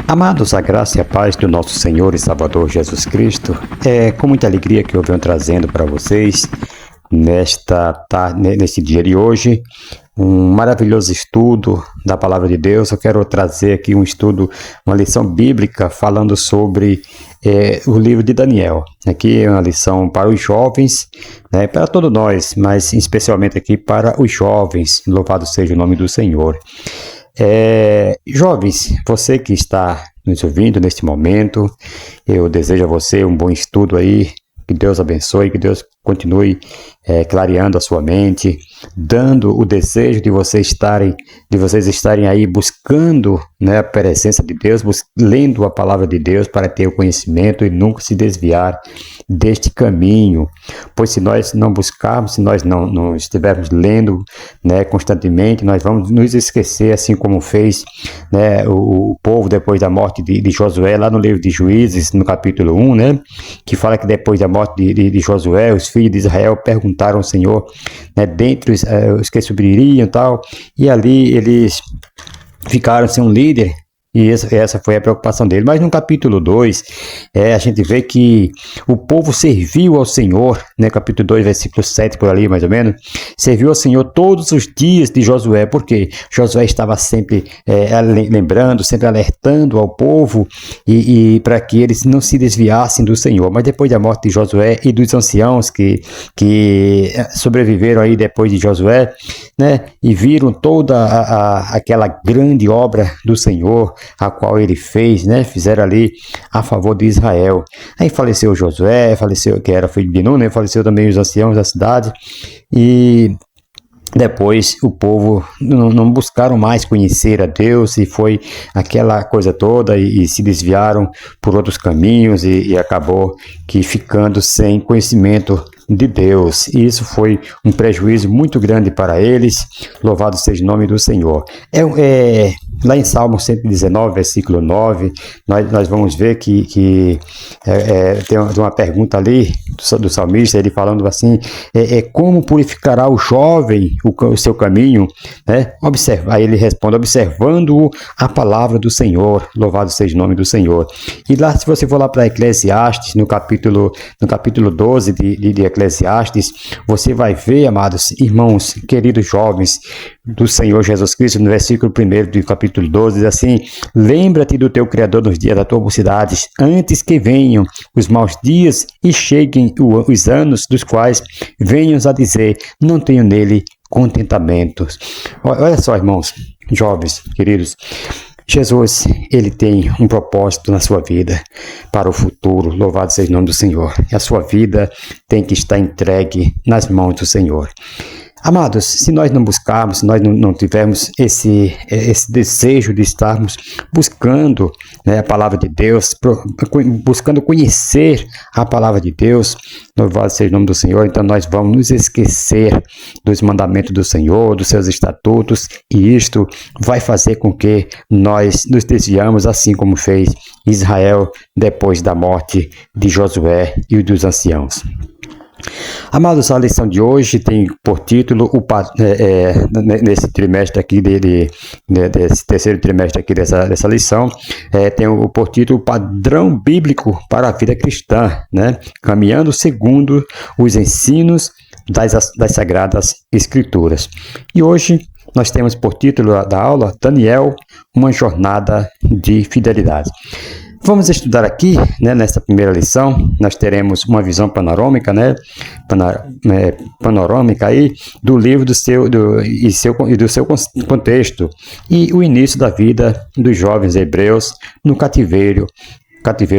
Amados, a graça e a paz do nosso Senhor e Salvador Jesus Cristo, é com muita alegria que eu venho trazendo para vocês neste dia de hoje um maravilhoso estudo da Palavra de Deus. Eu quero trazer aqui um estudo, uma lição bíblica falando sobre o livro de Daniel. Aqui é uma lição para os jovens, né, para todos nós, mas especialmente aqui para os jovens. Louvado seja o nome do Senhor. Jovens, você que está nos ouvindo neste momento, eu desejo a você um bom estudo aí, que Deus abençoe, que Deus continue clareando a sua mente, dando o desejo de vocês estarem aí buscando, né, a presença de Deus, lendo a palavra de Deus para ter o conhecimento e nunca se desviar deste caminho. Pois se nós não buscarmos, se nós não estivermos lendo, né, constantemente, nós vamos nos esquecer, assim como fez, né, o povo depois da morte de Josué, lá no livro de Juízes, no capítulo 1, né, que fala que depois da morte de Josué, os filhos de Israel perguntaram ao Senhor, né, dentre os que subiram e tal, e ali eles ficaram sem um líder. E essa foi a preocupação dele. Mas no capítulo 2, a gente vê que o povo serviu ao Senhor, né? Capítulo 2, versículo 7, por ali mais ou menos. Serviu ao Senhor todos os dias de Josué, porque Josué estava sempre lembrando, sempre alertando ao povo e para que eles não se desviassem do Senhor. Mas depois da morte de Josué e dos anciãos que sobreviveram aí depois de Josué, né? E viram toda aquela grande obra do Senhor, a qual ele fez, né? Fizeram ali a favor de Israel. Aí faleceu Josué, que era filho de Nun, né? Faleceu também os anciãos da cidade, e depois o povo não buscaram mais conhecer a Deus, e foi aquela coisa toda, e se desviaram por outros caminhos, e acabou que ficando sem conhecimento de Deus. E isso foi um prejuízo muito grande para eles. Louvado seja o nome do Senhor. Lá em Salmo 119, versículo 9, nós vamos ver que tem uma pergunta ali do salmista, ele falando assim, como purificará o jovem o seu caminho, né? Aí ele responde, observando a palavra do Senhor. Louvado seja o nome do Senhor. E lá, se você for lá para Eclesiastes, no capítulo 12 de Eclesiastes, você vai ver, amados irmãos, queridos jovens do Senhor Jesus Cristo, no versículo 1 do capítulo 12, diz assim: lembra-te do teu Criador nos dias da tua mocidade, antes que venham os maus dias e cheguem os anos dos quais venhas a dizer, não tenho nele contentamento. Olha só, irmãos, jovens, queridos, Jesus, ele tem um propósito na sua vida para o futuro. Louvado seja o nome do Senhor. E a sua vida tem que estar entregue nas mãos do Senhor. Amados, se nós não buscarmos, se nós não tivermos esse desejo de estarmos buscando, né, a palavra de Deus, buscando conhecer a palavra de Deus, louvado seja o nome do Senhor, então nós vamos nos esquecer dos mandamentos do Senhor, dos seus estatutos, e isto vai fazer com que nós nos desviamos, assim como fez Israel depois da morte de Josué e dos anciãos. Amados, a lição de hoje tem por título, nesse trimestre aqui, desse terceiro trimestre aqui dessa lição, tem por título Padrão Bíblico para a Vida Cristã, né? Caminhando segundo os ensinos das Sagradas Escrituras. E hoje nós temos por título da aula, Daniel, uma jornada de fidelidade. Vamos estudar aqui, né, nessa primeira lição, nós teremos uma visão panorâmica, né, panorâmica aí do livro do seu contexto e o início da vida dos jovens hebreus no cativeiro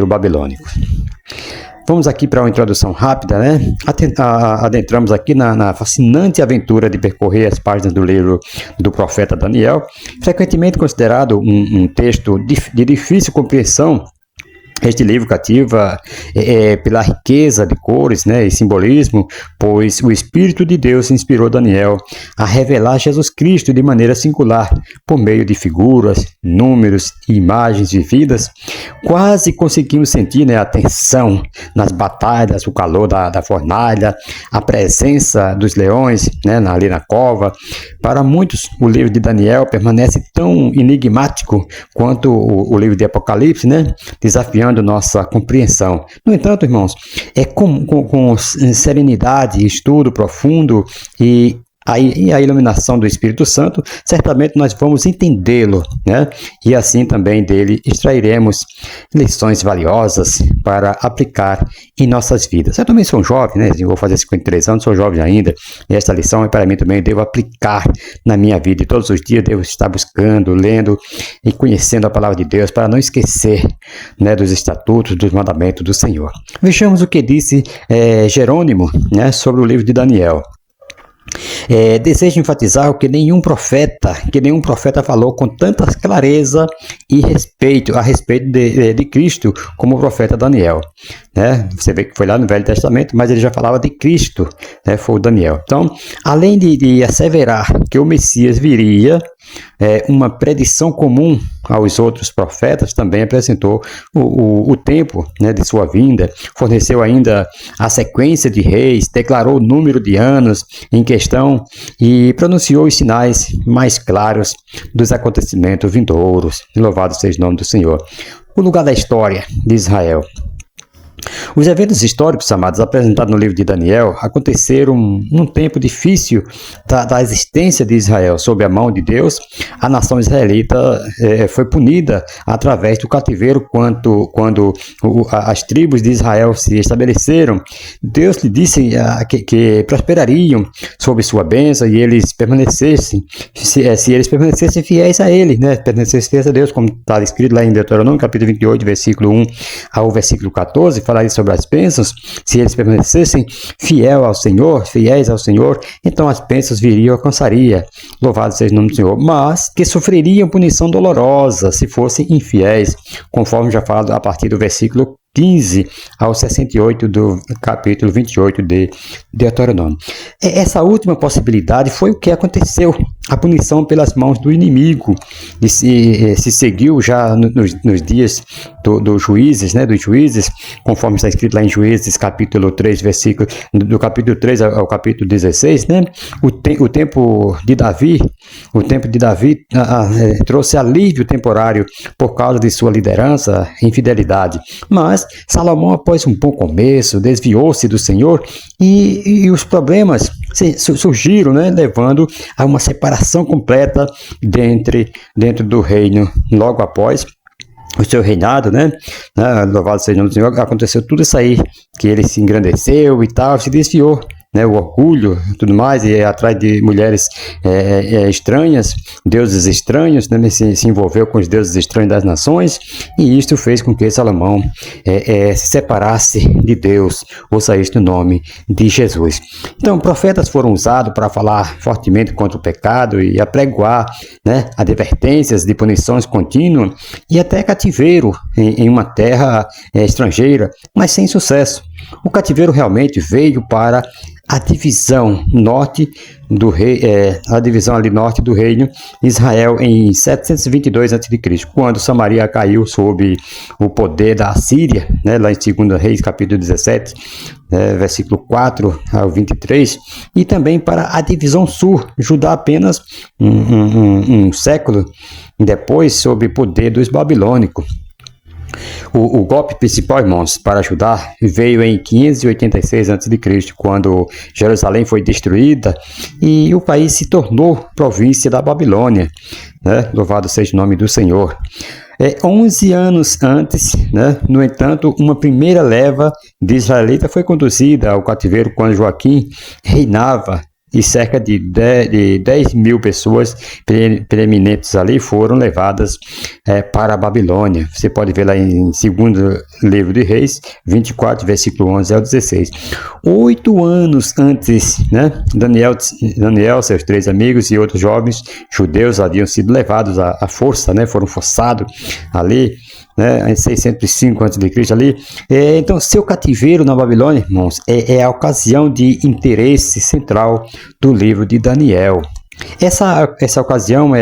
babilônico. Vamos aqui para uma introdução rápida, né? Adentramos aqui na fascinante aventura de percorrer as páginas do livro do profeta Daniel, frequentemente considerado um texto de difícil compreensão Este livro cativa pela riqueza de cores, né, e simbolismo, pois o Espírito de Deus inspirou Daniel a revelar Jesus Cristo de maneira singular, por meio de figuras, números e imagens vividas. Quase conseguimos sentir, né, a tensão nas batalhas, o calor da fornalha, a presença dos leões, né, ali na cova. Para muitos, o livro de Daniel permanece tão enigmático quanto o livro de Apocalipse, né, desafiando nossa compreensão. No entanto, irmãos, com serenidade, estudo profundo e a iluminação do Espírito Santo, certamente nós vamos entendê-lo, né? E assim também dele extrairemos lições valiosas para aplicar em nossas vidas. Eu também sou um jovem, né? Eu vou fazer 53 anos, sou jovem ainda, e esta lição é para mim também, devo aplicar na minha vida, e todos os dias devo estar buscando, lendo e conhecendo a palavra de Deus, para não esquecer, né, dos estatutos, dos mandamentos do Senhor. Vejamos o que disse Jerônimo, né, sobre o livro de Daniel. Desejo enfatizar que nenhum profeta falou com tanta clareza e a respeito de Cristo como o profeta Daniel, né? Você vê que foi lá no Velho Testamento, mas ele já falava de Cristo, né? Foi o Daniel. Então, além de asseverar que o Messias viria, uma predição comum aos outros profetas, também apresentou o tempo, né, de sua vinda, forneceu ainda a sequência de reis, declarou o número de anos em questão e pronunciou os sinais mais claros dos acontecimentos vindouros. Louvado seja o nome do Senhor. O lugar da história de Israel. Os eventos históricos, amados, apresentados no livro de Daniel, aconteceram num tempo difícil da existência de Israel. Sob a mão de Deus, a nação israelita foi punida através do cativeiro quando as tribos de Israel se estabeleceram. Deus lhe disse que prosperariam sob sua bênção e eles permanecessem, se eles permanecessem fiéis a Ele, né? Permanecessem fiéis a Deus, como está escrito lá em Deuteronômio, capítulo 28, versículo 1 ao versículo 14, fala sobre as bênçãos. Se eles permanecessem fiéis ao Senhor, então as bênçãos viriam e alcançaria. Louvado seja o nome do Senhor. Mas que sofreriam punição dolorosa se fossem infiéis, conforme já falo a partir do versículo 15 ao 68 do capítulo 28 de Deuteronômio. Essa última possibilidade foi o que aconteceu. A punição pelas mãos do inimigo se seguiu já nos dias dos juízes, né, conforme está escrito lá em Juízes, capítulo 3, versículo, do capítulo 3 ao capítulo 16, né? O tempo de Davi trouxe alívio temporário por causa de sua liderança e infidelidade. Mas Salomão, após um bom começo, desviou-se do Senhor e os problemas surgiram, né, levando a uma separação completa dentro do reino. Logo após o seu reinado, né? Louvado seja o nome do Senhor, aconteceu tudo isso aí, que ele se engrandeceu e tal, se desviou, né, o orgulho e tudo mais, e atrás de mulheres estranhas, deuses estranhos, né, se envolveu com os deuses estranhos das nações, e isto fez com que Salomão se separasse de Deus. Ouça isto no nome de Jesus. Então, profetas foram usados para falar fortemente contra o pecado e apregoar, né, advertências de punições contínuas e até cativeiro em uma terra estrangeira, mas sem sucesso. O cativeiro realmente veio para a divisão norte do reino de Israel em 722 a.C., quando Samaria caiu sob o poder da Assíria, né, lá em 2 Reis, capítulo 17, versículo 4 ao 23, e também para a divisão sul, Judá apenas um século depois, sob o poder dos babilônicos. O golpe principal, irmãos, para Judá veio em 586 a.C., quando Jerusalém foi destruída e o país se tornou província da Babilônia, né? Louvado seja o nome do Senhor. 11 anos antes, né, no entanto, uma primeira leva de israelitas foi conduzida ao cativeiro quando Joaquim reinava, e cerca de 10 mil pessoas preeminentes ali foram levadas para a Babilônia. Você pode ver lá em 2º livro de Reis, 24, versículo 11 ao 16. 8 anos antes, né, Daniel, seus 3 amigos e outros jovens judeus haviam sido levados à força, né, foram forçados ali né, em 605 a.C. ali. Então, seu cativeiro na Babilônia, irmãos, é a ocasião de interesse central do livro de Daniel. Essa ocasião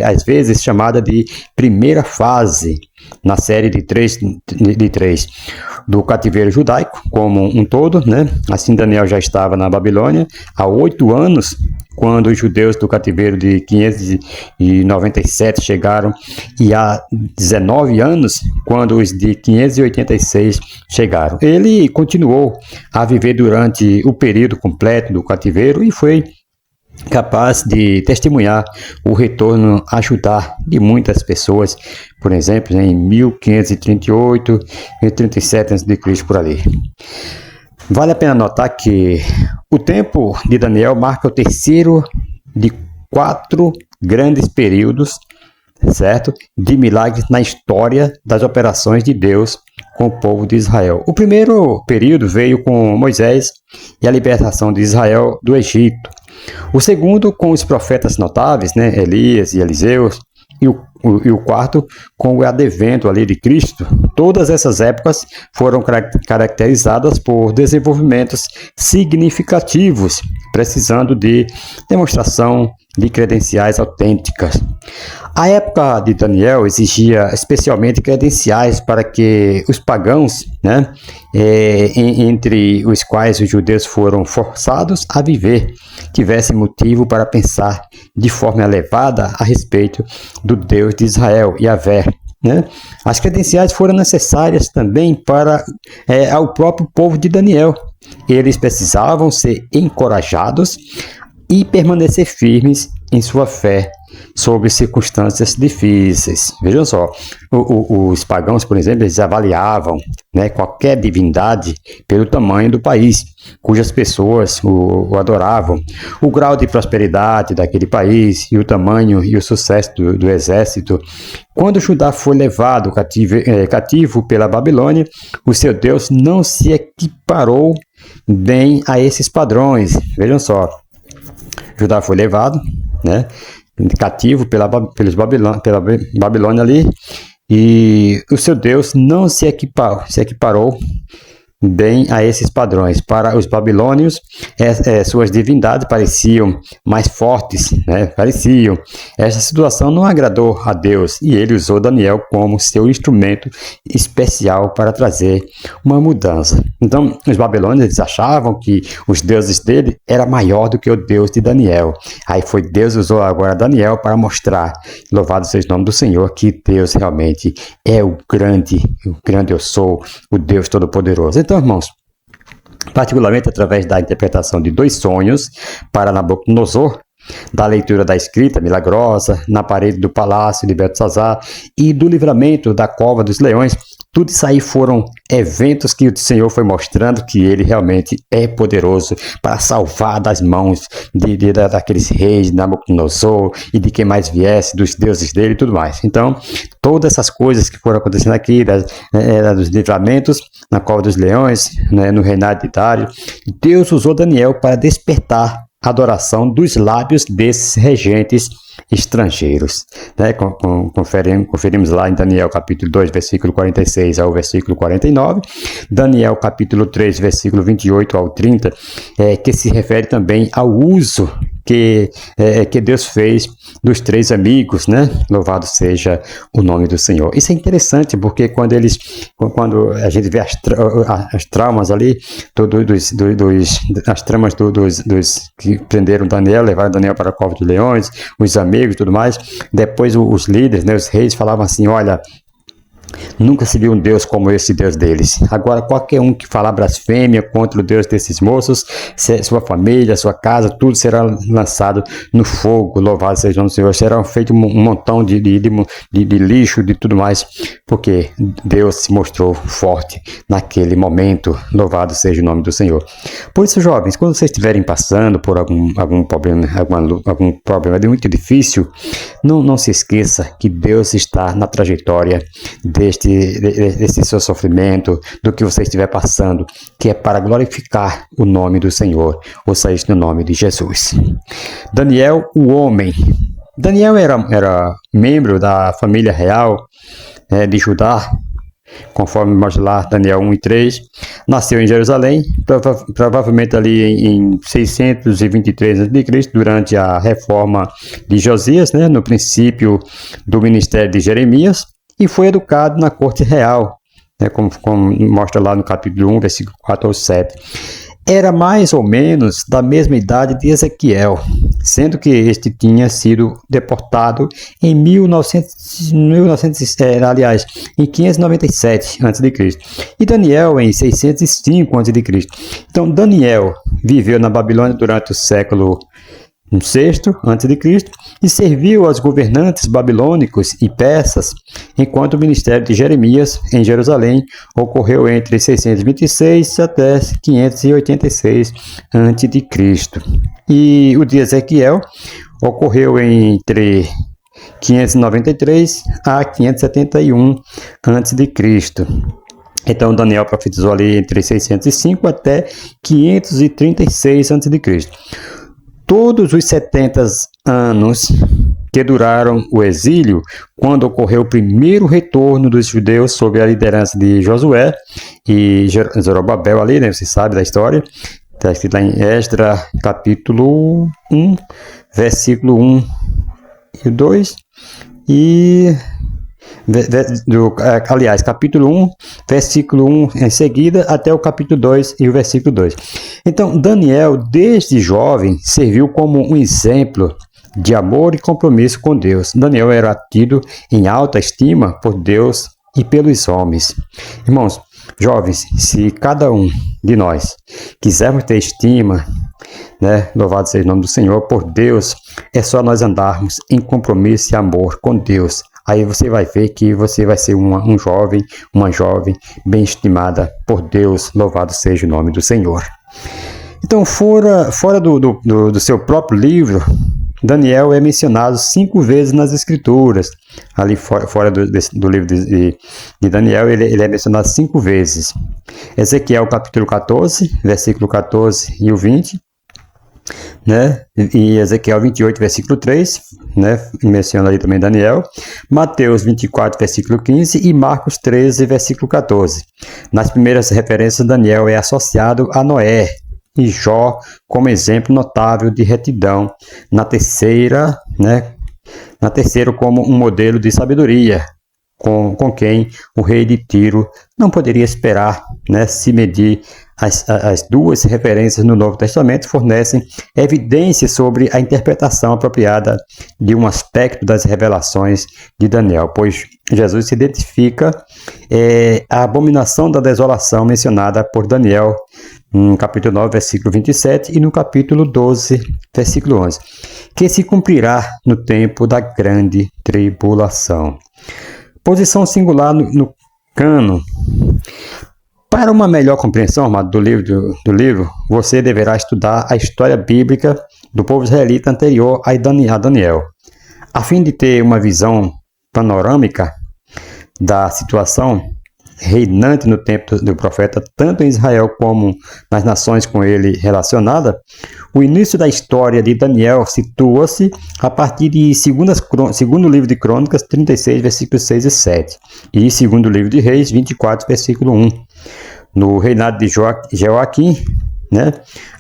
às vezes chamada de primeira fase na série de três do cativeiro judaico como um todo, né? Assim, Daniel já estava na Babilônia há 8 anos, quando os judeus do cativeiro de 597 chegaram, e há 19 anos, quando os de 586 chegaram. Ele continuou a viver durante o período completo do cativeiro e foi capaz de testemunhar o retorno a Judá de muitas pessoas, por exemplo, em 1538 e 37 a.C. por ali. Vale a pena notar que o tempo de Daniel marca o terceiro de 4 grandes períodos, certo, de milagres na história das operações de Deus com o povo de Israel. O primeiro período veio com Moisés e a libertação de Israel do Egito. O segundo com os profetas notáveis, né, Elias e Eliseu, e o quarto com o advento ali de Cristo. Todas essas épocas foram caracterizadas por desenvolvimentos significativos, precisando de demonstração de credenciais autênticas. A época de Daniel exigia especialmente credenciais para que os pagãos, né, entre os quais os judeus foram forçados a viver, tivessem motivo para pensar de forma elevada a respeito do Deus de Israel, Yahvé, né? As credenciais foram necessárias também para ao próprio povo de Daniel. Eles precisavam ser encorajados e permanecer firmes em sua fé sob circunstâncias difíceis. Vejam só, os pagãos, por exemplo, eles avaliavam, né, qualquer divindade pelo tamanho do país, cujas pessoas o adoravam, o grau de prosperidade daquele país e o tamanho e o sucesso do exército. Quando Judá foi levado cativo pela Babilônia, o seu Deus não se equiparou bem a esses padrões. Vejam só, Judá foi levado, né, cativo pela Babilônia ali, e o seu Deus não se equiparou bem a esses padrões. Para os babilônios, suas divindades pareciam mais fortes, né? Essa situação não agradou a Deus e ele usou Daniel como seu instrumento especial para trazer uma mudança. Então, os babilônios, eles achavam que os deuses dele era maior do que o Deus de Daniel. Aí Deus usou agora Daniel para mostrar, louvado seja o nome do Senhor, que Deus realmente é o grande eu sou, o Deus Todo-Poderoso. Então, irmãos, particularmente através da interpretação de 2 sonhos para Nabucodonosor, da leitura da escrita milagrosa na parede do palácio de Beltesazar e do livramento da cova dos leões, tudo isso aí foram eventos que o Senhor foi mostrando que ele realmente é poderoso para salvar das mãos daqueles reis, de Nabucodonosor e de quem mais viesse, dos deuses dele e tudo mais. Então, todas essas coisas que foram acontecendo aqui, dos livramentos na cova dos leões, né, no reinado de Dário, Deus usou Daniel para despertar a adoração dos lábios desses regentes estrangeiros, né? Conferimos lá em Daniel capítulo 2, versículo 46 ao versículo 49, Daniel capítulo 3, versículo 28 ao 30, que se refere também ao uso que Deus fez dos 3 amigos, né? Louvado seja o nome do Senhor. Isso é interessante porque quando a gente vê as traumas ali, as tramas dos que prenderam Daniel, levaram Daniel para a cova dos leões, os amigos e tudo mais, depois os líderes, né, os reis falavam assim, olha, nunca se viu um Deus como esse Deus deles. Agora, qualquer um que falar blasfêmia contra o Deus desses moços, sua família, sua casa, tudo será lançado no fogo. Louvado seja o nome do Senhor. Será feito um montão de lixo, de tudo mais, porque Deus se mostrou forte naquele momento. Louvado seja o nome do Senhor. Por isso, jovens, quando vocês estiverem passando por algum problema muito difícil, não se esqueça que Deus está na trajetória desse seu sofrimento, do que você estiver passando, que é para glorificar o nome do Senhor, ou seja, no nome de Jesus. Daniel, o homem. Daniel era membro da família real de Judá, conforme mostra lá Daniel 1 e 3, nasceu em Jerusalém, provavelmente ali em 623 a.C., durante a reforma de Josias, né, no princípio do ministério de Jeremias, e foi educado na corte real, né, como mostra lá no capítulo 1, versículo 4 ao 7. Era mais ou menos da mesma idade de Ezequiel, sendo que este tinha sido deportado em 597 a.C. e Daniel em 605 a.C. Então, Daniel viveu na Babilônia durante o século VI a.C. e serviu aos governantes babilônicos e persas, enquanto o ministério de Jeremias em Jerusalém ocorreu entre 626 até 586 a.C. E o de Ezequiel ocorreu entre 593 a 571 a.C. Então, Daniel profetizou ali entre 605 até 536 a.C. Todos os 70 anos que duraram o exílio, quando ocorreu o primeiro retorno dos judeus sob a liderança de Josué e Zorobabel ali, né? Você sabe da história. Está escrito lá em Esdras, capítulo 1, versículo 1 e 2. Aliás, capítulo 1, versículo 1 em seguida, até o capítulo 2 e o versículo 2. Então, Daniel, desde jovem, serviu como um exemplo de amor e compromisso com Deus. Daniel era tido em alta estima por Deus e pelos homens. Irmãos, jovens, se cada um de nós quisermos ter estima, né, louvado seja o nome do Senhor, por Deus, é só nós andarmos em compromisso e amor com Deus. Aí você vai ver que você vai ser um jovem, uma jovem bem estimada por Deus, louvado seja o nome do Senhor. Então, fora do seu próprio livro, Daniel é mencionado 5 vezes nas Escrituras. Ali fora do livro de Daniel, ele é mencionado 5 vezes. Ezequiel capítulo 14, versículo 14 e o 20. Né? E Ezequiel 28, versículo 3, né? Menciona ali também Daniel. Mateus 24, versículo 15 e Marcos 13, versículo 14. Nas primeiras referências, Daniel é associado a Noé e Jó como exemplo notável de retidão. Na terceira, como um modelo de sabedoria, com quem o rei de Tiro não poderia esperar, né, se medir. As duas referências no Novo Testamento fornecem evidências sobre a interpretação apropriada de um aspecto das revelações de Daniel, pois Jesus se identifica a abominação da desolação mencionada por Daniel no capítulo 9, versículo 27 e no capítulo 12, versículo 11, que se cumprirá no tempo da grande tribulação. Posição singular no cânon. Para uma melhor compreensão, amado, do livro, você deverá estudar a história bíblica do povo israelita anterior a Daniel, a fim de ter uma visão panorâmica da situação reinante no tempo do profeta, tanto em Israel como nas nações com ele relacionadas. O início da história de Daniel situa-se a partir de segundo livro de Crônicas 36, versículos 6 e 7, e segundo livro de Reis 24, versículo 1. No reinado de Joaquim, né?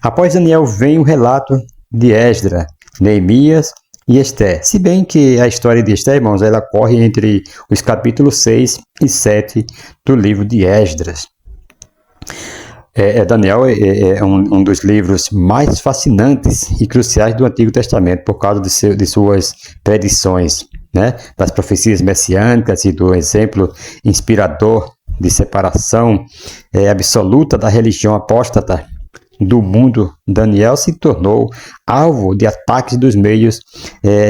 Após Daniel vem o relato de Esdras, Neemias e Esther. Se bem que a história de Esther, irmãos, ela corre entre os capítulos 6 e 7 do livro de Esdras. Daniel é um dos livros mais fascinantes e cruciais do Antigo Testamento por causa de suas predições, né? Das profecias messiânicas e do exemplo inspirador de separação absoluta da religião apóstata do mundo. Daniel se tornou alvo de ataques dos meios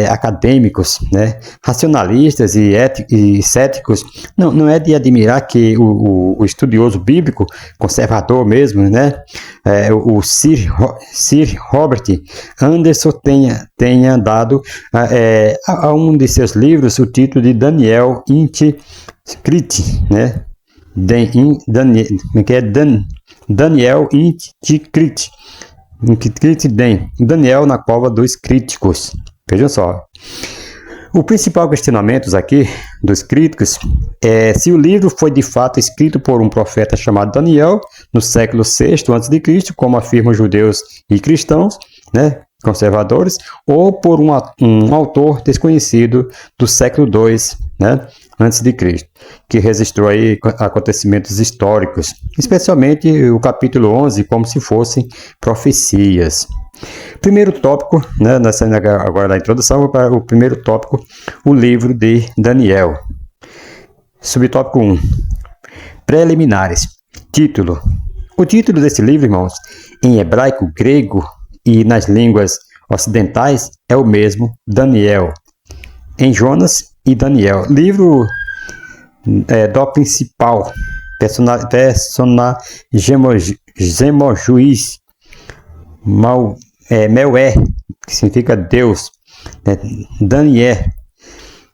acadêmicos, né, racionalistas e céticos. Não é de admirar que o estudioso bíblico, conservador mesmo, né, o Sir Robert Anderson tenha dado a um de seus livros o título de Daniel Inti-Crite, né? Daniel Inti-Crite. Daniel na cova dos críticos. Vejam só. O principal questionamento aqui dos críticos é se o livro foi de fato escrito por um profeta chamado Daniel no século VI a.C., como afirmam judeus e cristãos, né, conservadores, ou por um autor desconhecido do século II, né, antes de Cristo, que registrou aí acontecimentos históricos, especialmente o capítulo 11, como se fossem profecias. Primeiro tópico, né, nessa agora da introdução, para o primeiro tópico, o livro de Daniel. Subtópico 1, preliminares. Título. O título desse livro, irmãos, em hebraico, grego e nas línguas ocidentais, é o mesmo, Daniel. Em Jonas e Daniel. Livro do principal, gemojuiz, Meué, que significa Deus, né? Daniel,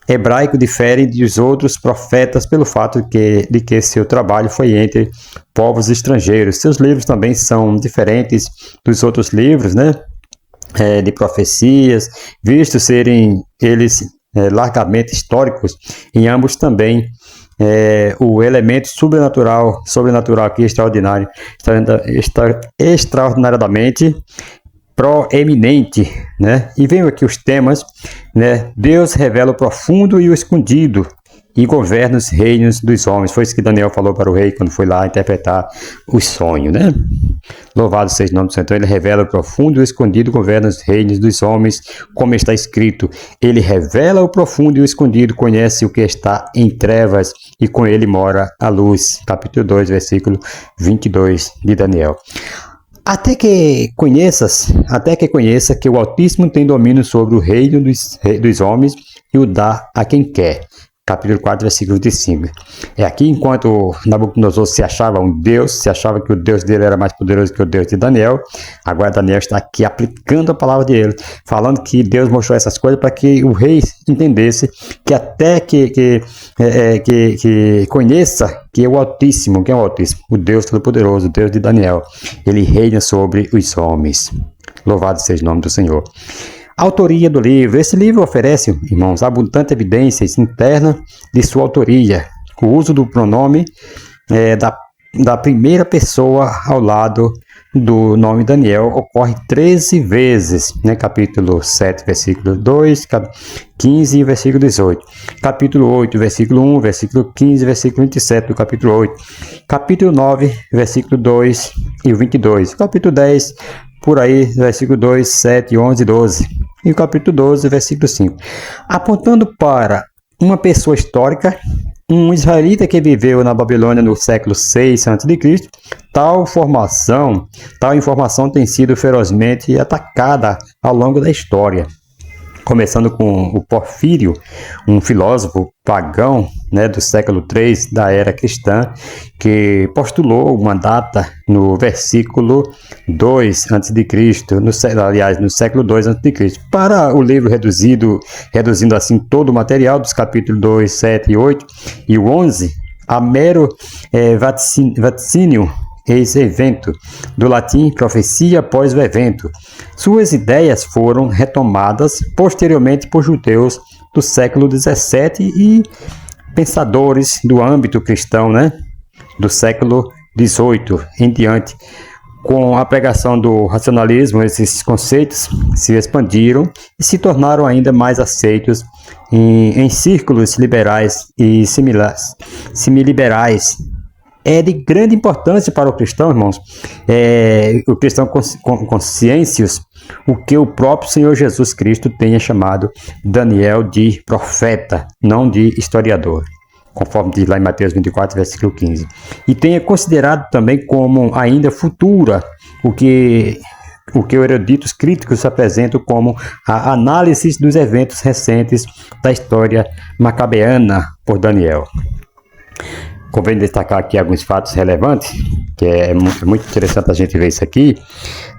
hebraico, difere dos outros profetas pelo fato de que seu trabalho foi entre povos estrangeiros. Seus livros também são diferentes dos outros livros, né? De profecias, vistos serem eles largamente históricos. Em ambos também o elemento sobrenatural aqui extraordinário, extraordinariamente proeminente, né? E vem aqui os temas, né? Deus revela o profundo e o escondido e governa os reinos dos homens. Foi isso que Daniel falou para o rei quando foi lá interpretar o sonho, né? Louvado seja o nome do Senhor. Então ele revela o profundo e o escondido, governa os reinos dos homens, como está escrito. Ele revela o profundo e o escondido, conhece o que está em trevas e com ele mora a luz. Capítulo 2, versículo 22 de Daniel. Até que conheça que o Altíssimo tem domínio sobre o reino dos homens e o dá a quem quer. Capítulo 4, versículo 25. É aqui, enquanto Nabucodonosor se achava um Deus, se achava que o Deus dele era mais poderoso que o Deus de Daniel, agora Daniel está aqui aplicando a palavra de ele, falando que Deus mostrou essas coisas para que o rei entendesse que até que conheça que é o Altíssimo, quem é o Altíssimo? O Deus Todo-Poderoso, o Deus de Daniel. Ele reina sobre os homens. Louvado seja o nome do Senhor. Autoria do livro. Esse livro oferece, irmãos, abundante evidências internas de sua autoria. O uso do pronome da primeira pessoa ao lado do nome Daniel ocorre 13 vezes, né? Capítulo 7, versículo 2, 15 e versículo 18. Capítulo 8, versículo 1, versículo 15, versículo 27 do capítulo 8. Capítulo 9, versículo 2 e 22. Capítulo 10, por aí, versículo 2, 7, 11 e 12. E o capítulo 12, versículo 5. Apontando para uma pessoa histórica, um israelita que viveu na Babilônia no século 6 a.C., tal informação tem sido ferozmente atacada ao longo da história. Começando com o Porfírio, um filósofo pagão, né, do século III da era cristã, que postulou uma data no versículo 2 a.C., no século 2 a.C., para o livro reduzindo assim todo o material dos capítulos 2, 7 e 8 e o 11, a mero vaticínio, ex-evento, do latim profecia após o evento. Suas ideias foram retomadas posteriormente por judeus do século XVII e pensadores do âmbito cristão, né, do século XVIII em diante. Com a pregação do racionalismo, esses conceitos se expandiram e se tornaram ainda mais aceitos em círculos liberais e semiliberais. É de grande importância para o cristão, irmãos, o cristão consciêncios, o que o próprio Senhor Jesus Cristo tenha chamado Daniel de profeta, não de historiador, conforme diz lá em Mateus 24, versículo 15. E tenha considerado também como ainda futura o que os eruditos críticos apresentam como a análise dos eventos recentes da história macabeana por Daniel. Convém destacar aqui alguns fatos relevantes, que é muito interessante a gente ver isso aqui,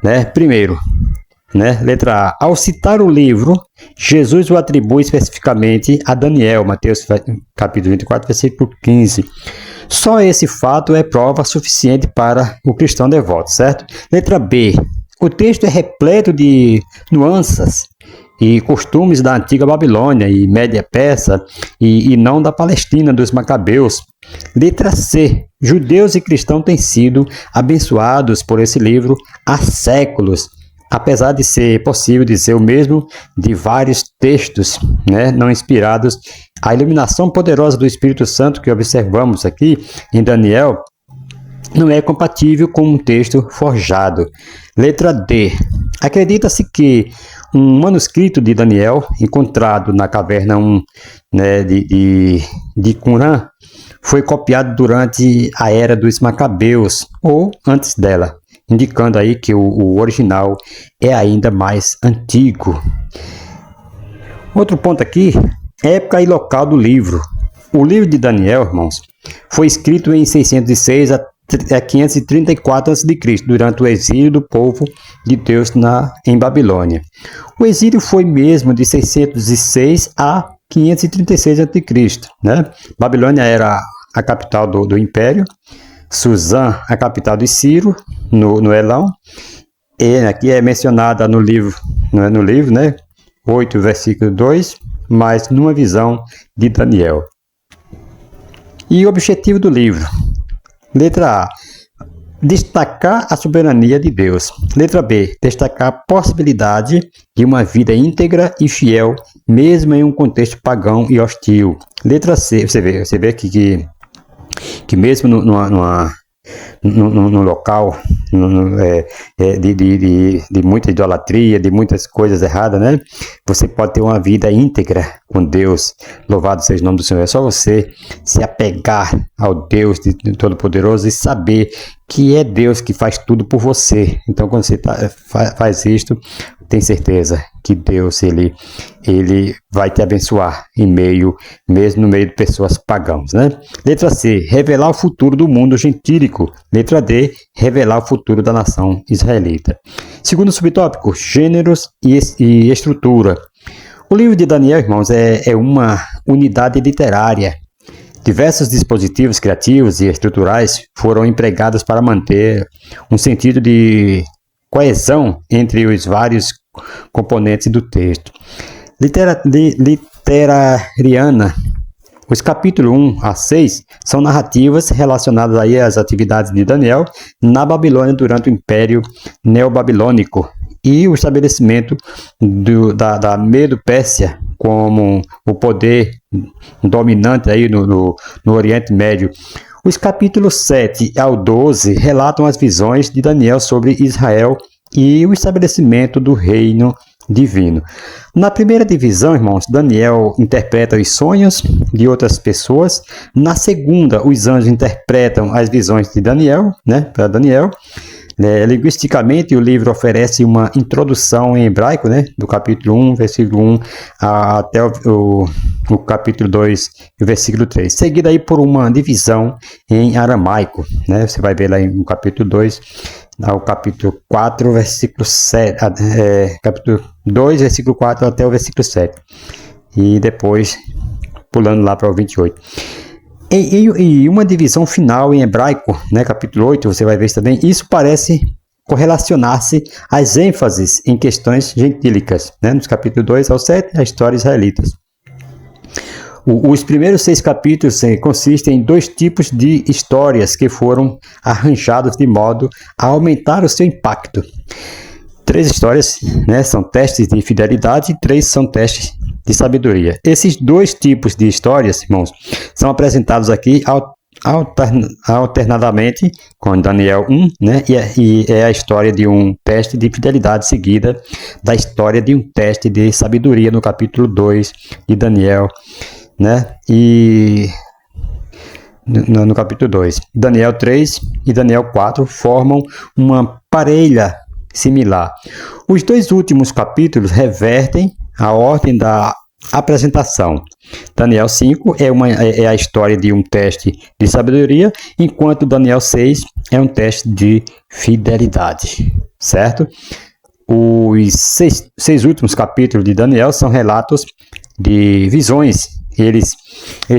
né? Primeiro, né? Letra A. Ao citar o livro, Jesus o atribui especificamente a Daniel, Mateus capítulo 24, versículo 15. Só esse fato é prova suficiente para o cristão devoto, certo? Letra B. O texto é repleto de nuances e costumes da antiga Babilônia e Média Persa e não da Palestina dos Macabeus. Letra C. Judeus e cristãos têm sido abençoados por esse livro há séculos, apesar de ser possível dizer o mesmo de vários textos, não inspirados. A iluminação poderosa do Espírito Santo que observamos aqui em Daniel não é compatível com um texto forjado. Letra D. Acredita-se que um manuscrito de Daniel, encontrado na caverna 1 de Qumran, foi copiado durante a era dos Macabeus, ou antes dela, indicando aí que o original é ainda mais antigo. Outro ponto aqui, época e local do livro. O livro de Daniel, irmãos, foi escrito em 606 a 534 a.C., durante o exílio do povo de Deus em Babilônia. O exílio foi mesmo de 606 a 536 a.C., Babilônia era a capital do império, Suzã a capital de Ciro, no Elão, e aqui é mencionada no livro, 8, versículo 2, mas numa visão de Daniel. E o objetivo do livro? Letra A. Destacar a soberania de Deus. Letra B. Destacar a possibilidade de uma vida íntegra e fiel, mesmo em um contexto pagão e hostil. Letra C. Você vê aqui que mesmo no local de muita idolatria, de muitas coisas erradas, você pode ter uma vida íntegra com Deus. Louvado seja o nome do Senhor. É só você se apegar ao Deus Todo-Poderoso e saber que é Deus que faz tudo por você. Então, quando você faz isto, tem certeza que Deus ele vai te abençoar mesmo no meio de pessoas pagãs, Letra C. Revelar o futuro do mundo gentílico. Letra D. Revelar o futuro da nação israelita. Segundo subtópico, gêneros e estrutura. O livro de Daniel, irmãos, é uma unidade literária. Diversos dispositivos criativos e estruturais foram empregados para manter um sentido de coesão entre os vários componentes do texto. Literariana. Os capítulos 1 a 6 são narrativas relacionadas aí às atividades de Daniel na Babilônia durante o Império Neobabilônico e o estabelecimento da Medo-Pérsia como o poder dominante aí no Oriente Médio. Os capítulos 7 ao 12 relatam as visões de Daniel sobre Israel e o estabelecimento do reino divino. Na primeira divisão, irmãos, Daniel interpreta os sonhos de outras pessoas. Na segunda, os anjos interpretam as visões de Daniel, para Daniel. Linguisticamente, o livro oferece uma introdução em hebraico, do capítulo 1, versículo 1 até o capítulo 2, versículo 3. Seguida aí por uma divisão em aramaico, Você vai ver lá no capítulo 2, ao capítulo 4, versículo 7, capítulo 2, versículo 4 até o versículo 7. E depois, pulando lá para o 28. E uma divisão final em hebraico, capítulo 8, você vai ver isso também. Isso parece correlacionar-se às ênfases em questões gentílicas, nos capítulos 2 ao 7, a história israelita. Os primeiros 6 capítulos consistem em 2 tipos de histórias que foram arranjados de modo a aumentar o seu impacto. 3 histórias são testes de fidelidade e 3 são testes de sabedoria. Esses 2 tipos de histórias, irmãos, são apresentados aqui alternadamente com Daniel 1, e é a história de um teste de fidelidade seguida da história de um teste de sabedoria no capítulo 2 de Daniel, e no capítulo 2. Daniel 3 e Daniel 4 formam uma parelha similar. Os 2 últimos capítulos revertem a ordem da apresentação. Daniel 5 é a história de um teste de sabedoria, enquanto Daniel 6 é um teste de fidelidade, certo? Os 6 últimos capítulos de Daniel são relatos de visões. Eles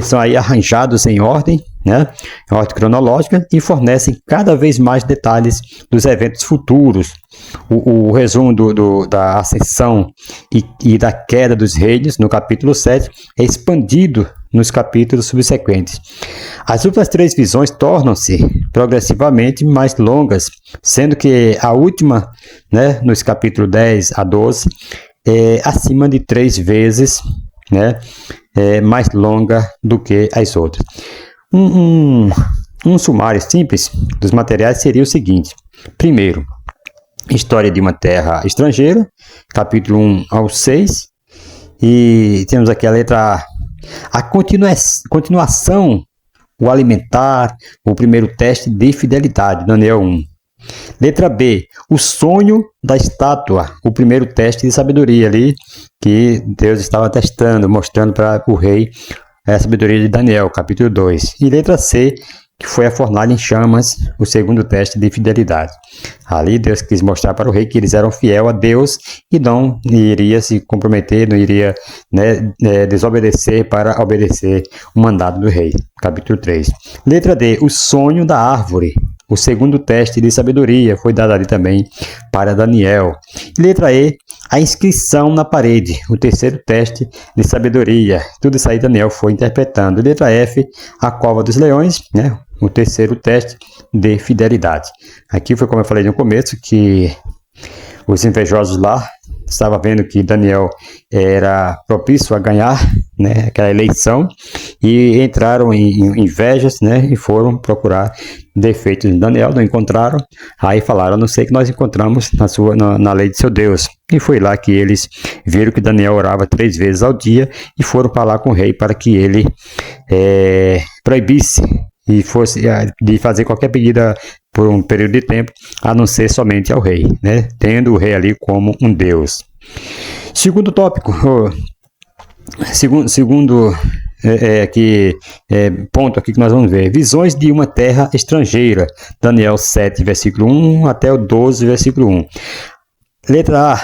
são aí arranjados em ordem né, em ordem cronológica, e fornecem cada vez mais detalhes dos eventos futuros. O resumo da ascensão e da queda dos reinos, no capítulo 7, é expandido nos capítulos subsequentes. As outras três visões tornam-se progressivamente mais longas, sendo que a última, né, nos capítulos 10 a 12, é acima de 3 vezes, né, mais longa do que as outras. Um sumário simples dos materiais seria o seguinte: primeiro, História de uma Terra Estrangeira, capítulo 1 ao 6, e temos aqui a letra A. A continuação, o alimentar, o primeiro teste de fidelidade, Daniel 1. Letra B, o sonho da estátua, o primeiro teste de sabedoria ali, que Deus estava testando, mostrando para o rei a sabedoria de Daniel, capítulo 2. E letra C, que foi a fornalha em chamas, o segundo teste de fidelidade. Ali Deus quis mostrar para o rei que eles eram fiel a Deus e não iria se comprometer, não iria, né, desobedecer para obedecer o mandado do rei. Capítulo 3. Letra D, o sonho da árvore. O segundo teste de sabedoria foi dado ali também para Daniel. Letra E, a inscrição na parede. O terceiro teste de sabedoria. Tudo isso aí Daniel foi interpretando. Letra F, a cova dos leões, né? O terceiro teste de fidelidade. Aqui foi como eu falei no começo, que os invejosos lá estavam vendo que Daniel era propício a ganhar, né, aquela eleição, e entraram em invejas, né, e foram procurar defeitos em Daniel, não encontraram. Aí falaram: a não ser que nós encontramos na lei de seu Deus. E foi lá que eles viram que Daniel orava 3 vezes ao dia e foram falar com o rei para que ele proibisse e fosse de fazer qualquer pedida por um período de tempo, a não ser somente ao rei, né? Tendo o rei ali como um deus. Segundo tópico, ponto aqui que nós vamos ver: visões de uma terra estrangeira, Daniel 7, versículo 1 até o 12, versículo 1. Letra A,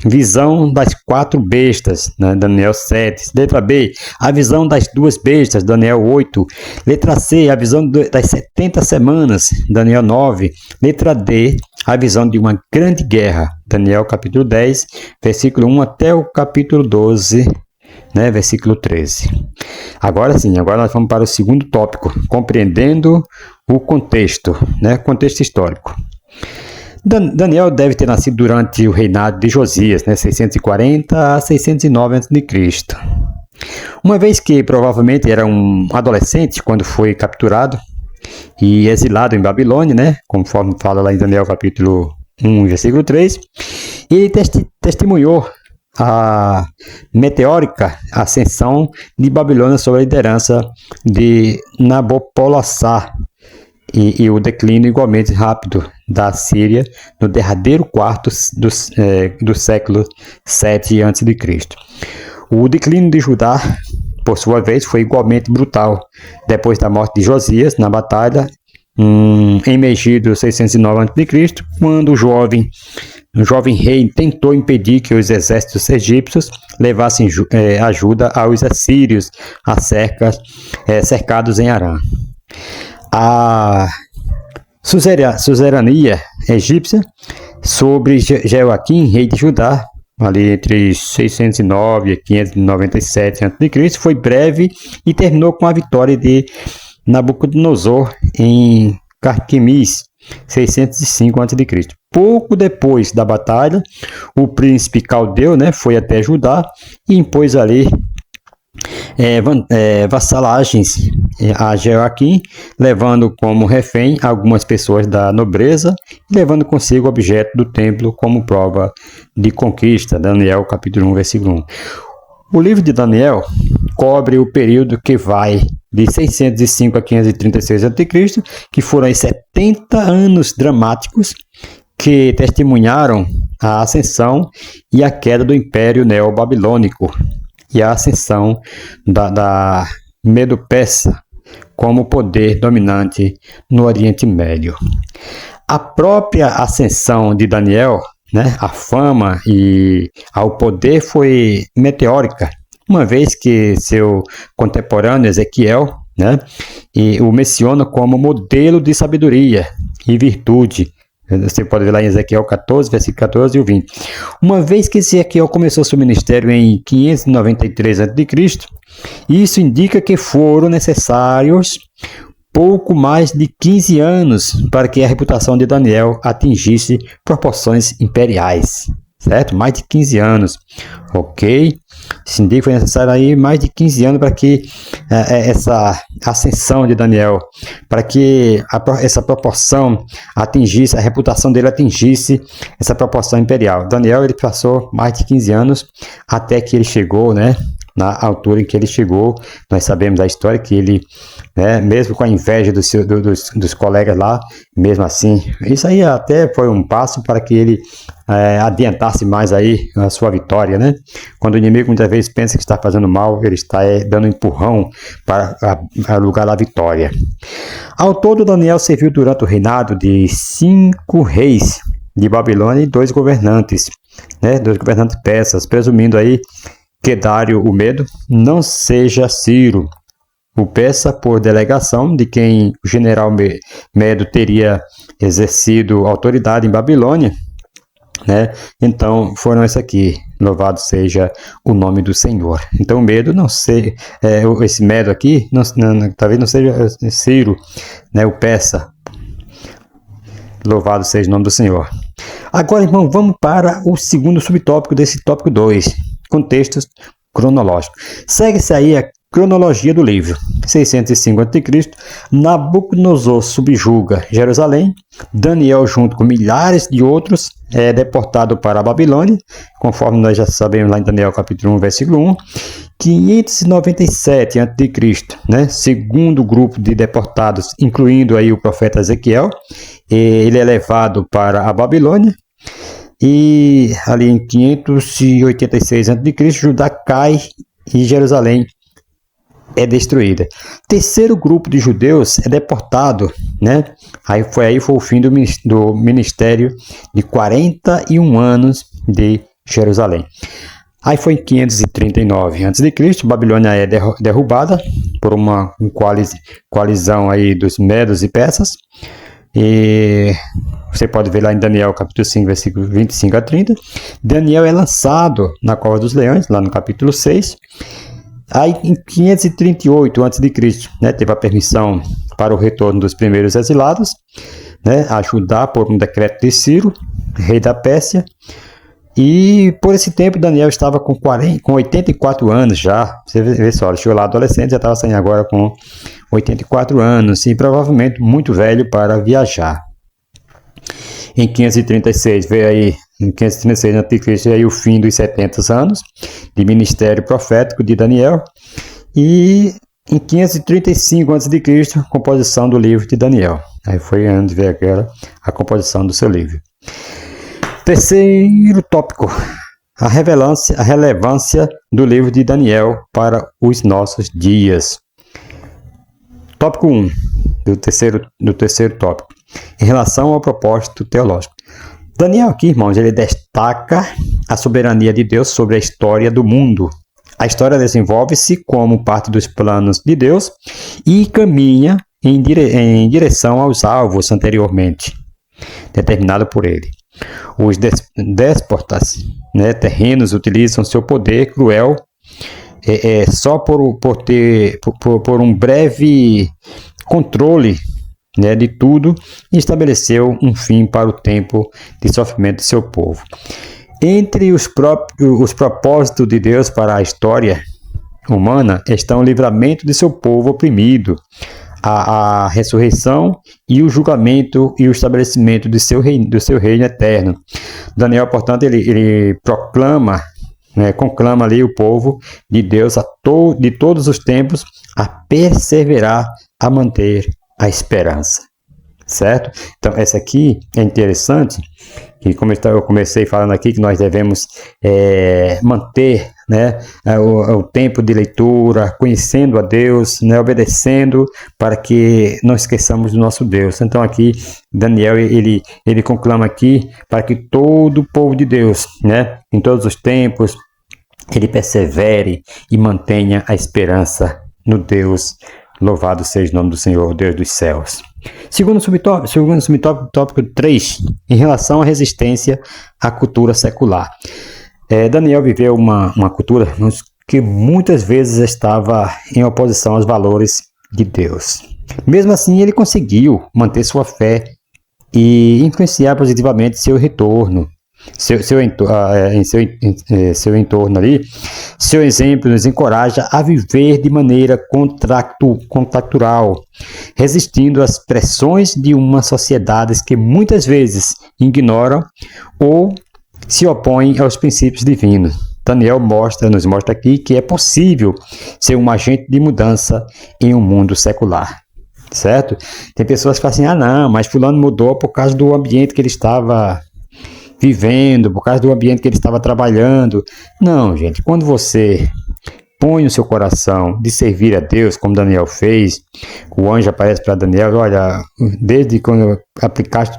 visão das 4 bestas, né? Daniel 7. Letra B, a visão das 2 bestas, Daniel 8. Letra C, a visão das 70 semanas, Daniel 9. Letra D, a visão de uma grande guerra, Daniel capítulo 10, versículo 1 até o capítulo 12, né? Versículo 13. Agora sim, agora nós vamos para o segundo tópico, compreendendo o contexto, né? Contexto histórico. Daniel deve ter nascido durante o reinado de Josias, né, 640 a 609 a.C. Uma vez que provavelmente era um adolescente quando foi capturado e exilado em Babilônia, né, conforme fala lá em Daniel capítulo 1, versículo 3, ele testemunhou a meteórica ascensão de Babilônia sob a liderança de Nabopolassar, e o declínio igualmente rápido da Síria no derradeiro quarto do século 7 a.C. O declínio de Judá, por sua vez, foi igualmente brutal. Depois da morte de Josias, na batalha, em Megido 609 a.C., quando o jovem rei tentou impedir que os exércitos egípcios levassem ajuda aos assírios cercados em Arã. A suzerania egípcia sobre Jeoaquim, rei de Judá, ali entre 609 e 597 a.C., foi breve e terminou com a vitória de Nabucodonosor em Carquemis, 605 a.C. Pouco depois da batalha, o príncipe caldeu, né, foi até Judá e impôs ali vassalagens a Jeoaquim, levando como refém algumas pessoas da nobreza e levando consigo o objeto do templo como prova de conquista, Daniel capítulo 1, versículo 1. O livro de Daniel cobre o período que vai de 605 a 536 a.C., que foram os 70 anos dramáticos que testemunharam a ascensão e a queda do Império Neobabilônico e a ascensão da Medo-Persa como poder dominante no Oriente Médio. A própria ascensão de Daniel, né, a fama e ao poder foi meteórica, uma vez que seu contemporâneo Ezequiel né? E o menciona como modelo de sabedoria e virtude. Você pode ver lá em Ezequiel 14, versículo 14 e o 20. Uma vez que Ezequiel começou seu ministério em 593 a.C., isso indica que foram necessários pouco mais de 15 anos para que a reputação de Daniel atingisse proporções imperiais. Certo? Mais de 15 anos. Ok? Isso indica que foi necessário aí mais de 15 anos para que essa ascensão de Daniel, para que essa proporção atingisse, a reputação dele atingisse essa proporção imperial. Daniel, ele passou mais de 15 anos até que ele chegou, né? Na altura em que ele chegou, nós sabemos a história que ele, né, mesmo com a inveja dos colegas lá, mesmo assim, isso aí até foi um passo para que ele adiantasse mais aí a sua vitória, né? Quando o inimigo muitas vezes pensa que está fazendo mal, ele está dando um empurrão para lugar da vitória. Ao todo, Daniel serviu durante o reinado de 5 reis de Babilônia e 2 governantes, né? 2 governantes persas, presumindo aí que Dário o Medo não seja Ciro o persa por delegação de quem o general Medo teria exercido autoridade em Babilônia, né? Então foram esses aqui, louvado seja o nome do Senhor. Então o Medo não sei, esse Medo aqui talvez não seja Ciro, né, o persa. Louvado seja o nome do Senhor. Agora, irmão, vamos para o segundo subtópico desse tópico 2. Contextos cronológicos. Segue-se aí a cronologia do livro. 605 a.C., Nabucodonosor subjuga Jerusalém. Daniel, junto com milhares de outros, é deportado para a Babilônia, conforme nós já sabemos lá em Daniel capítulo 1, versículo 1. 597 a.C., né? Segundo grupo de deportados, incluindo aí o profeta Ezequiel, ele é levado para a Babilônia. E ali em 586 a.C., Judá cai e Jerusalém é destruída. Terceiro grupo de judeus é deportado, né? Aí foi o fim do ministério de 41 anos de Jerusalém. Aí foi em 539 a.C., Babilônia é derrubada por uma coalizão aí dos medos e persas. E você pode ver lá em Daniel capítulo 5, versículo 25 a 30. Daniel é lançado na cova dos leões, lá no capítulo 6. Aí em 538 a.C., né, teve a permissão para o retorno dos primeiros exilados, né, a Judá por um decreto de Ciro, rei da Pérsia. E por esse tempo Daniel estava com 84 anos já. Você vê só, ele chegou lá adolescente, já estava saindo agora com 84 anos e provavelmente muito velho para viajar. Em 536 veio aí, em 536 a.C., veio o fim dos 70 anos de ministério profético de Daniel. E em 535 a.C., composição do livro de Daniel. Aí foi onde veio a composição do seu livro. Terceiro tópico, a relevância do livro de Daniel para os nossos dias. Tópico 1, do terceiro tópico, em relação ao propósito teológico. Daniel aqui, irmãos, ele destaca a soberania de Deus sobre a história do mundo. A história desenvolve-se como parte dos planos de Deus e caminha em direção aos alvos anteriormente determinado por ele. Os déspotas, né, terrenos utilizam seu poder cruel só por um breve controle, né, de tudo, e estabeleceu um fim para o tempo de sofrimento de seu povo. Entre os propósitos de Deus para a história humana estão o livramento de seu povo oprimido, a ressurreição e o julgamento e o estabelecimento do seu reino eterno. Daniel, portanto, ele proclama, né, conclama ali o povo de Deus de todos os tempos a perseverar, a manter a esperança. Certo? Então, essa aqui é interessante, que como eu comecei falando aqui, que nós devemos manter, né, o tempo de leitura, conhecendo a Deus, né, obedecendo, para que não esqueçamos do nosso Deus. Então aqui, Daniel, ele conclama aqui para que todo o povo de Deus, né, em todos os tempos, ele persevere e mantenha a esperança no Deus Louvado seja o nome do Senhor, Deus dos céus. Segundo subtópico, tópico 3, em relação à resistência à cultura secular. Daniel viveu uma cultura que muitas vezes estava em oposição aos valores de Deus. Mesmo assim, ele conseguiu manter sua fé e influenciar positivamente seu retorno, seu entorno ali. Seu exemplo nos encoraja a viver de maneira contractual, resistindo às pressões de uma sociedade que muitas vezes ignoram ou se opõem aos princípios divinos. Daniel nos mostra aqui que é possível ser um agente de mudança em um mundo secular. Certo? Tem pessoas que falam assim, não, mas fulano mudou por causa do ambiente que ele estava vivendo, por causa do ambiente que ele estava trabalhando. Não, gente, quando você põe no seu coração de servir a Deus, como Daniel fez, o anjo aparece para Daniel, olha, desde quando aplicaste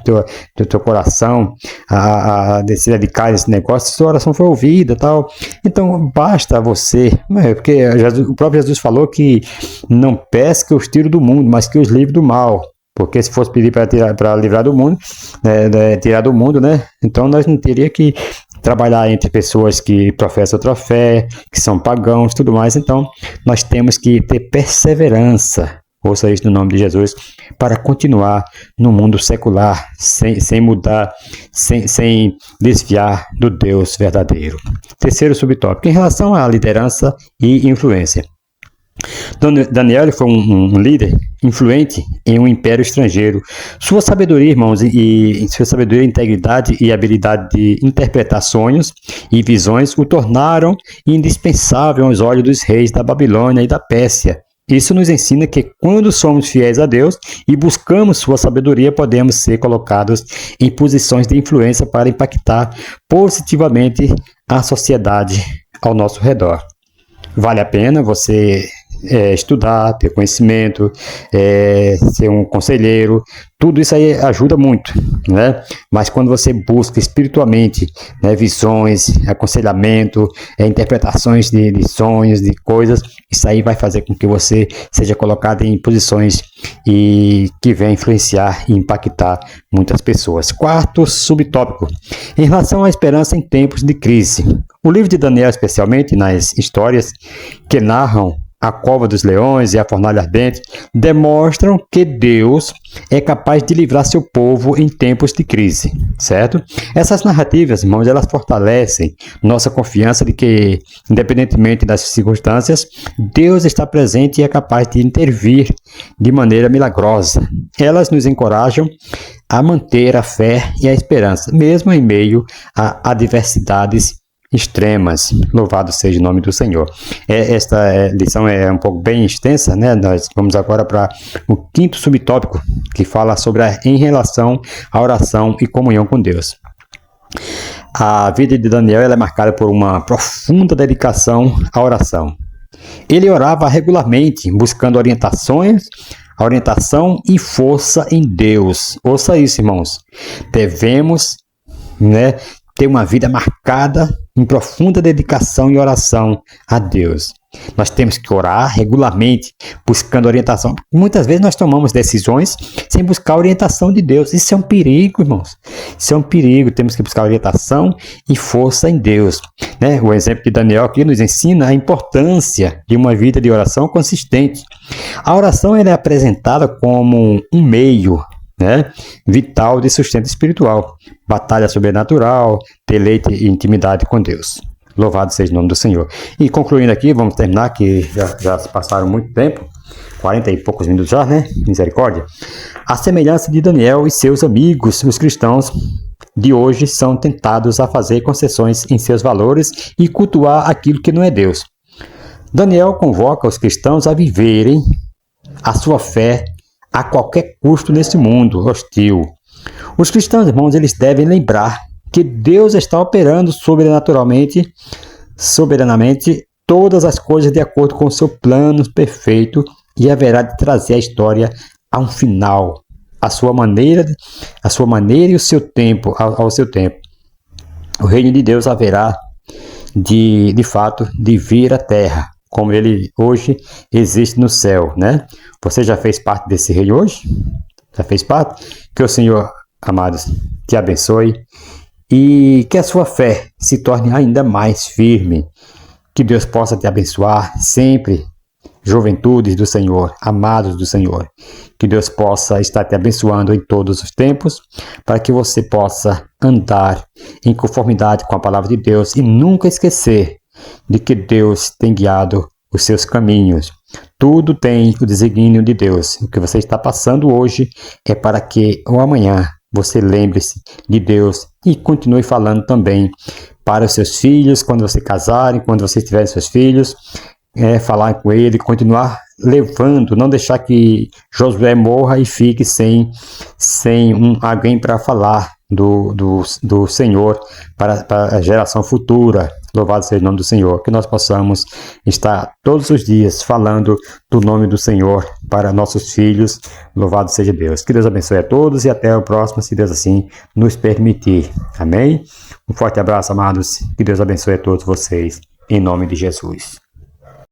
do teu coração a se dedicar a esse negócio, sua oração foi ouvida, tal. Então, basta você, porque o próprio Jesus falou que não peça que eu os tire do mundo, mas que eu os livre do mal. Porque se fosse pedir para livrar do mundo, tirar do mundo, né? Então nós não teríamos que trabalhar entre pessoas que professam outra fé, que são pagãos, tudo mais. Então nós temos que ter perseverança, ouça isso no nome de Jesus, para continuar no mundo secular, sem mudar, sem desviar do Deus verdadeiro. Terceiro subtópico, em relação à liderança e influência. Daniel foi um líder influente em um império estrangeiro. Sua sabedoria, irmãos, sua sabedoria, integridade e habilidade de interpretar sonhos e visões o tornaram indispensável aos olhos dos reis da Babilônia e da Pérsia. Isso nos ensina que quando somos fiéis a Deus e buscamos sua sabedoria, podemos ser colocados em posições de influência para impactar positivamente a sociedade ao nosso redor. Vale a pena você estudar, ter conhecimento, ser um conselheiro, tudo isso aí ajuda muito, né? Mas quando você busca espiritualmente, né, visões, aconselhamento, interpretações de sonhos, de coisas, isso aí vai fazer com que você seja colocado em posições e que venha influenciar e impactar muitas pessoas. Quarto subtópico, em relação à esperança em tempos de crise. O livro de Daniel, especialmente nas histórias que narram a cova dos leões e a fornalha ardente, demonstram que Deus é capaz de livrar seu povo em tempos de crise, certo? Essas narrativas, irmãos, elas fortalecem nossa confiança de que, independentemente das circunstâncias, Deus está presente e é capaz de intervir de maneira milagrosa. Elas nos encorajam a manter a fé e a esperança, mesmo em meio a adversidades extremas. Louvado seja o nome do Senhor. Esta lição é um pouco bem extensa, né? Nós vamos agora para o quinto subtópico, que fala sobre em relação à oração e comunhão com Deus. A vida de Daniel ela é marcada por uma profunda dedicação à oração. Ele orava regularmente, buscando orientação e força em Deus. Ouça isso, irmãos. Devemos, né, ter uma vida marcada em profunda dedicação e oração a Deus. Nós temos que orar regularmente, buscando orientação. Muitas vezes nós tomamos decisões sem buscar a orientação de Deus. Isso é um perigo, irmãos. Isso é um perigo. Temos que buscar orientação e força em Deus, né? O exemplo de Daniel aqui nos ensina a importância de uma vida de oração consistente. A oração ela é apresentada como um meio, né, vital de sustento espiritual, batalha sobrenatural, deleite e intimidade com Deus. Louvado seja o nome do Senhor. E concluindo aqui, vamos terminar, que já se passaram muito tempo, 40 e poucos minutos já, né? Misericórdia. A semelhança de Daniel e seus amigos, os cristãos de hoje, são tentados a fazer concessões em seus valores e cultuar aquilo que não é Deus. Daniel convoca os cristãos a viverem a sua fé a qualquer custo nesse mundo hostil. Os cristãos, irmãos, eles devem lembrar que Deus está operando soberanamente todas as coisas de acordo com o seu plano perfeito e haverá de trazer a história a um final, a sua maneira e o seu tempo, ao seu tempo. O reino de Deus haverá de fato de vir à terra, como ele hoje existe no céu, né? Você já fez parte desse reino hoje? Já fez parte? Que o Senhor, amados, te abençoe e que a sua fé se torne ainda mais firme. Que Deus possa te abençoar sempre, juventudes do Senhor, amados do Senhor. Que Deus possa estar te abençoando em todos os tempos, para que você possa andar em conformidade com a palavra de Deus e nunca esquecer de que Deus tem guiado os seus caminhos. Tudo tem o desígnio de Deus. O que você está passando hoje é para que o amanhã você lembre-se de Deus e continue falando também para os seus filhos, quando você casarem, quando você tiver seus filhos, falar com ele, continuar levando, não deixar que Josué morra e fique sem alguém para falar do Senhor para a geração futura. Louvado seja o nome do Senhor, que nós possamos estar todos os dias falando do nome do Senhor para nossos filhos. Louvado seja Deus. Que Deus abençoe a todos e até o próximo, se Deus assim nos permitir. Amém? Um forte abraço, amados. Que Deus abençoe a todos vocês, em nome de Jesus.